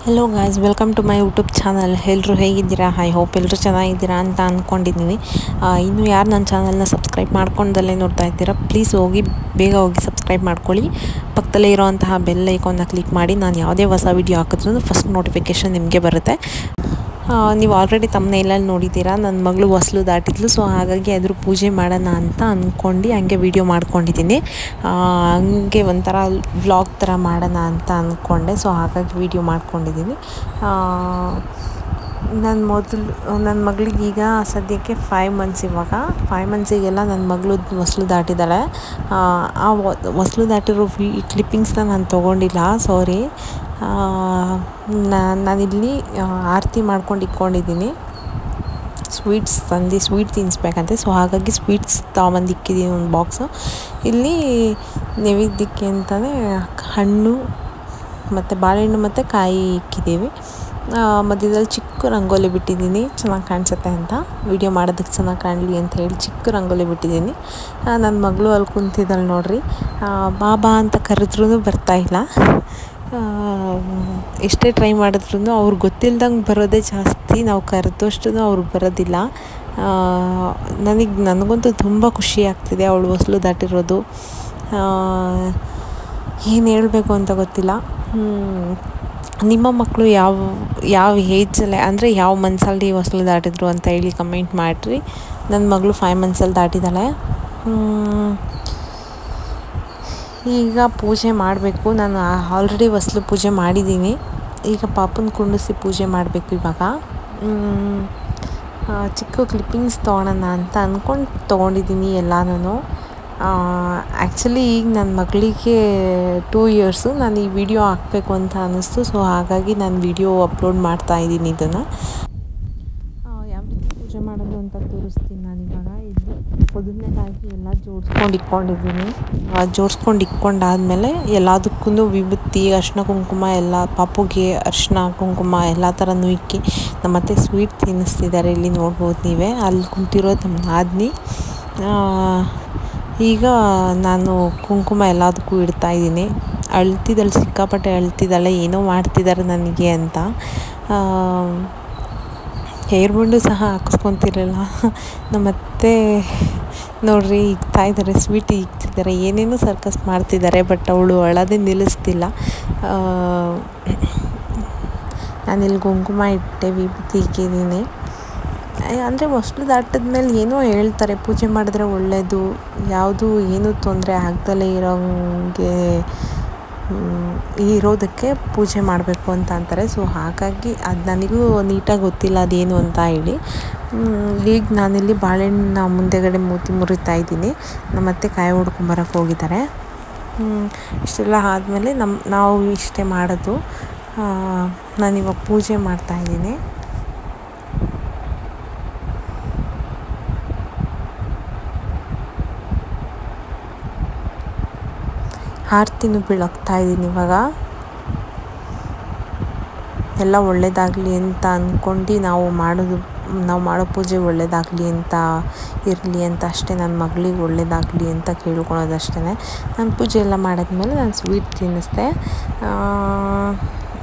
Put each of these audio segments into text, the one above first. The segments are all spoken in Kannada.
Hello guys, welcome to my YouTube channel. ಎಲ್ಲರೂ ಹೇಗಿದ್ದೀರಾ? ಐ ಹೋಪ್ ಎಲ್ಲರೂ ಚೆನ್ನಾಗಿದ್ದೀರಾ ಅಂತ ಅಂದ್ಕೊಂಡಿದ್ದೀನಿ. ಇನ್ನು ಯಾರು ನನ್ನ ಚಾನಲ್ನ ಸಬ್ಸ್ಕ್ರೈಬ್ ಮಾಡ್ಕೊಂಡಲ್ಲೇ ನೋಡ್ತಾ ಇದ್ದೀರಾ, ಪ್ಲೀಸ್ ಬೇಗ ಹೋಗಿ ಸಬ್ಸ್ಕ್ರೈಬ್ ಮಾಡ್ಕೊಳ್ಳಿ. ಪಕ್ಕದಲ್ಲೇ ಇರೋವಂತಹ ಬೆಲ್ ಐಕಾನ್ನ ಕ್ಲಿಕ್ ಮಾಡಿ. ನಾನು ಯಾವುದೇ ಹೊಸ ವೀಡಿಯೋ ಹಾಕಿದ್ರೂ ಫಸ್ಟ್ ನೋಟಿಫಿಕೇಷನ್ ನಿಮಗೆ ಬರುತ್ತೆ. ನೀವು ಆಲ್ರೆಡಿ ತಮ್ಮನೇಲಲ್ಲಿ ನೋಡಿದ್ದೀರಾ, ನನ್ನ ಮಗಳು ಹೊಸಲು ದಾಟಿದ್ಲು. ಸೊ ಹಾಗಾಗಿ ಅದ್ರ ಪೂಜೆ ಮಾಡೋಣ ಅಂತ ಅಂದ್ಕೊಂಡು ಹಂಗೆ ವೀಡಿಯೋ ಮಾಡ್ಕೊಂಡಿದ್ದೀನಿ. ಹಂಗೆ ಒಂಥರ ವ್ಲಾಗ್ ಥರ ಮಾಡೋಣ ಅಂತ ಅಂದ್ಕೊಂಡೆ. ಸೊ ಹಾಗಾಗಿ ವೀಡಿಯೋ ಮಾಡ್ಕೊಂಡಿದ್ದೀನಿ. ನನ್ನ ಮಗಳಿಗೀಗ ಸದ್ಯಕ್ಕೆ 5 ಮಂತ್ಸ್. ಇವಾಗ 5 ಮಂತ್ಸಿಗೆಲ್ಲ ನನ್ನ ಮಗಳು ಹೊಸಲು ದಾಟಿದ್ದಾಳೆ. ಆ ಹೊಸಲು ದಾಟಿರೋ ಕ್ಲಿಪ್ಪಿಂಗ್ಸ್ನ ನಾನು ತೊಗೊಂಡಿಲ್ಲ, ಸಾರಿ. ನಾನಿಲ್ಲಿ ಆರತಿ ಮಾಡ್ಕೊಂಡು ಇಟ್ಕೊಂಡಿದ್ದೀನಿ. ಸ್ವೀಟ್ ತಿನ್ನಿಸ್ಬೇಕಂತೆ. ಸೊ ಹಾಗಾಗಿ ಸ್ವೀಟ್ಸ್ ತೊಗೊಂಬಂದು ಇಕ್ಕಿದ್ದೀನಿ ಒಂದು ಬಾಕ್ಸು. ಇಲ್ಲಿ ನೈವೇದ್ಯಕ್ಕೆ ಅಂತಲೇ ಹಣ್ಣು ಮತ್ತು ಬಾಳೆಹಣ್ಣು ಮತ್ತು ಕಾಯಿ ಇಕ್ಕಿದ್ದೀವಿ. ಮಧ್ಯದಲ್ಲಿ ಚಿಕ್ಕ ರಂಗೋಲಿ ಬಿಟ್ಟಿದ್ದೀನಿ, ಚೆನ್ನಾಗಿ ಕಾಣಿಸುತ್ತೆ ಅಂತ, ವಿಡಿಯೋ ಮಾಡೋದಕ್ಕೆ ಚೆನ್ನಾಗಿ ಕಾಣಲಿ ಅಂತ ಹೇಳಿ ಚಿಕ್ಕ ರಂಗೋಲಿ ಬಿಟ್ಟಿದ್ದೀನಿ. ನನ್ನ ಮಗಳು ಅಲ್ಲಿ ಕುಂತಿದ್ದಾಳೆ ನೋಡ್ರಿ. ಬಾಬಾ ಅಂತ ಕರೆದ್ರೂ ಬರ್ತಾಯಿಲ್ಲ. ಎಷ್ಟೇ ಟ್ರೈ ಮಾಡಿದ್ರೂ ಅವ್ರಿಗೆ ಗೊತ್ತಿಲ್ದಂಗೆ ಬರೋದೇ ಜಾಸ್ತಿ. ನಾವು ಕರೆದಷ್ಟು ಅವ್ರು ಬರೋದಿಲ್ಲ. ನನಗಂತೂ ತುಂಬ ಖುಷಿ ಆಗ್ತಿದೆ ಅವಳು ಹೊಸಲು ದಾಟಿರೋದು. ಏನು ಹೇಳಬೇಕು ಅಂತ ಗೊತ್ತಿಲ್ಲ. ನಿಮ್ಮ ಮಕ್ಕಳು ಯಾವ ಏಜಲ್ಲಿ, ಅಂದರೆ ಯಾವ ಮಂತ್ಸಲ್ಲಿ ಹೊಸಲು ದಾಟಿದ್ರು ಅಂತ ಹೇಳಿ ಕಮೆಂಟ್ ಮಾಡಿರಿ. ನನ್ನ ಮಗಳು 5 ಮಂತ್ಸಲ್ಲಿ ದಾಟಿದ್ದಾಳೆ. ಈಗ ಪೂಜೆ ಮಾಡಬೇಕು. ನಾನು ಆಲ್ರೆಡಿ ಹೊಸಲು ಪೂಜೆ ಮಾಡಿದ್ದೀನಿ. ಈಗ ಪಾಪನ ಕುಂಡಿಸಿ ಪೂಜೆ ಮಾಡಬೇಕು. ಇವಾಗ ಚಿಕ್ಕ ಕ್ಲಿಪ್ಪಿಂಗ್ಸ್ ತೊಗೊಳೋಣ ಅಂತ ಅಂದ್ಕೊಂಡು ತೊಗೊಂಡಿದ್ದೀನಿ ಎಲ್ಲನೂ. ಆ್ಯಕ್ಚುಲಿ ಈಗ ನನ್ನ ಮಗಳಿಗೆ 2 ಇಯರ್ಸು. ನಾನು ಈ ವಿಡಿಯೋ ಹಾಕಬೇಕು ಅಂತ ಅನ್ನಿಸ್ತು. ಸೊ ಹಾಗಾಗಿ ನಾನು ವಿಡಿಯೋ ಅಪ್ಲೋಡ್ ಮಾಡ್ತಾಯಿದ್ದೀನಿ. ಇದನ್ನು ಯಾವ ರೀತಿ ಪೂಜೆ ಮಾಡೋದು ಅಂತ ತೋರಿಸ್ತೀನಿ ನಾನಿವಾಗ. ಇಲ್ಲಿ ಮೊದಲನೇದಾಗಿ ಎಲ್ಲ ಜೋಡಿಸ್ಕೊಂಡು ಇಟ್ಕೊಂಡಾದ್ಮೇಲೆ ಎಲ್ಲದಕ್ಕೂ ವಿಭೂತಿ, ಅರಿಶಿನ ಕುಂಕುಮ ಎಲ್ಲ, ಪಾಪುಗೆ ಅರಿಶಿನ ಕುಂಕುಮ ಎಲ್ಲ ಥರನೂ ಇಕ್ಕಿ ನಮ್ಮತ್ತೆ ಸ್ವೀಟ್ ತಿನ್ನಿಸ್ತಿದ್ದಾರೆ. ಇಲ್ಲಿ ನೋಡ್ಬೋದು ನೀವೇ, ಅಲ್ಲಿ ಕುಂತಿರೋದು ನಮ್ಮ ನಾದಿನಿ. ಈಗ ನಾನು ಕುಂಕುಮ ಎಲ್ಲದಕ್ಕೂ ಇಡ್ತಾಯಿದ್ದೀನಿ. ಅಳ್ತಿದ್ದಾಳೆ, ಸಿಕ್ಕಾಪಟ್ಟೆ ಅಳ್ತಿದ್ದಾಳೆ, ಏನೋ ಮಾಡ್ತಿದ್ದಾರೆ ನನಗೆ ಅಂತ. ಹೇರ್ ಬಂಡು ಸಹ ಹಾಕಿಸ್ಕೊತಿರಲಿಲ್ಲ. ನಮ್ಮತ್ತೆ ನೋಡ್ರಿ ಇಕ್ತಾಯಿದ್ದಾರೆ, ಸ್ವೀಟ್ ಇಕ್ತಿದ್ದಾರೆ, ಏನೇನೋ ಸರ್ಕಸ್ ಮಾಡ್ತಿದ್ದಾರೆ. ಬಟ್ ಅವಳು ಅಳೋದೇ ನಿಲ್ಲಿಸ್ತಿಲ್ಲ. ನಾನಿಲ್ಲಿ ಕುಂಕುಮ ಇಟ್ಟೆ, ವಿಭೂತಿ ಇಕ್ಕಿದ್ದೀನಿ. ಅಂದರೆ ಹೊಸಲು ದಾಟಿದ್ಮೇಲೆ ಏನೋ ಹೇಳ್ತಾರೆ, ಪೂಜೆ ಮಾಡಿದ್ರೆ ಒಳ್ಳೆಯದು, ಯಾವುದು ಏನೂ ತೊಂದರೆ ಆಗ್ದಲೇ ಇರೋದಕ್ಕೆ ಪೂಜೆ ಮಾಡಬೇಕು ಅಂತ ಅಂತಾರೆ. ಸೊ ಹಾಗಾಗಿ ಅದು ನನಗೂ ನೀಟಾಗಿ ಗೊತ್ತಿಲ್ಲ ಅದೇನು ಅಂತ ಹೇಳಿ. ಈಗ ನಾನಿಲ್ಲಿ ಬಾಳೆಹಣ್ಣ ಮುಂದೆಗಡೆ ಮೂತಿ ಮುರಿತಾಯಿದ್ದೀನಿ. ನಮ್ಮತ್ತೆ ಕಾಯಿ ಹೊಡ್ಕೊಂಬರಕ್ಕೆ ಹೋಗಿದ್ದಾರೆ. ಇಷ್ಟೆಲ್ಲ ಆದಮೇಲೆ ನಾವು ಇಷ್ಟೇ ಮಾಡೋದು. ನಾನಿವಾಗ ಪೂಜೆ ಮಾಡ್ತಾಯಿದ್ದೀನಿ. ಆರತಿನೂ ಬೀಳಾಕ್ತಾಯಿದ್ದೀನಿ ಇವಾಗ. ಎಲ್ಲ ಒಳ್ಳೆಯದಾಗಲಿ ಅಂತ ಅಂದ್ಕೊಂಡು ನಾವು ಮಾಡೋ ಪೂಜೆ ಒಳ್ಳೆಯದಾಗಲಿ ಅಂತ ಇರಲಿ ಅಂತ ಅಷ್ಟೇ. ನನ್ನ ಮಗಳಿಗೆ ಒಳ್ಳೆಯದಾಗಲಿ ಅಂತ ಕೇಳ್ಕೊಳೋದು ಅಷ್ಟೇ. ನಾನು ಪೂಜೆ ಎಲ್ಲ ಮಾಡಿದ್ಮೇಲೆ ನಾನು ಸ್ವೀಟ್ ತಿನ್ನಿಸ್ದೆ.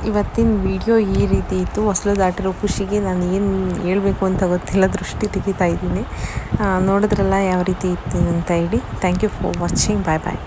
ಇವತ್ತಿನ ವಿಡಿಯೋ ಈ ರೀತಿ ಇತ್ತು. ಹೊಸಲು ದಾಟಿರೋ ಖುಷಿಗೆ ನಾನು ಏನು ಹೇಳಬೇಕು ಅಂತ ಗೊತ್ತಿಲ್ಲ, ದೃಷ್ಟಿ ತೆಗಿತಾ ಇದ್ದೀನಿ. ನೋಡಿದ್ರಲ್ಲ ಯಾವ ರೀತಿ ಇತ್ತು ಅಂತ ಹೇಳಿ. Thank you for watching. Bye bye.